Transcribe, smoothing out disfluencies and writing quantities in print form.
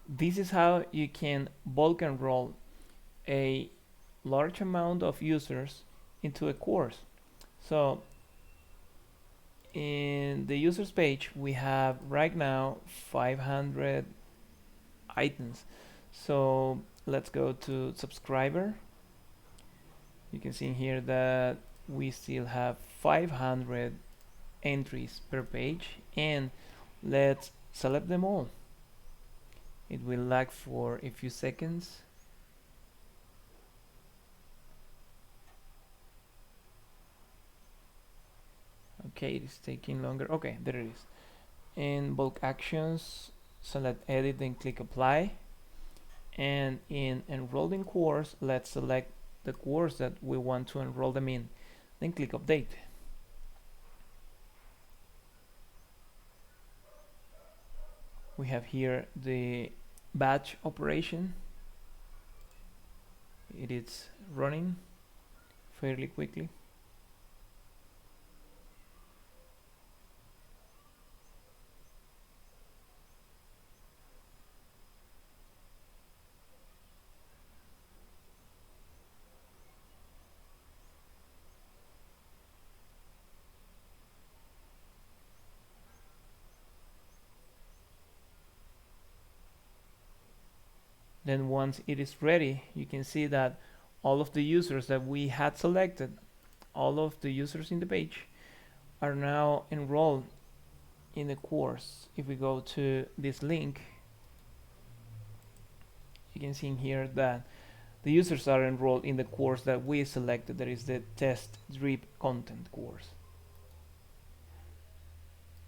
This is how you can bulk enroll a large amount of users into a course. So in the users page, we have right now 500 items. So let's go to subscriber. You can see here that we still have 500 entries per page, and let's select them all. It will lag for a few seconds. Okay, it is taking longer. Okay, there it is. In bulk actions, select edit, then click apply. And in enrolling course, let's select the course that we want to enroll them in, then click update. We have here the batch operation. It is running fairly quickly. Then once it is ready, you can see that all of the users that we had selected, all of the users in the page, are now enrolled in the course. If we go to this link, you can see in here that the users are enrolled in the course that we selected, that is the test drip content course.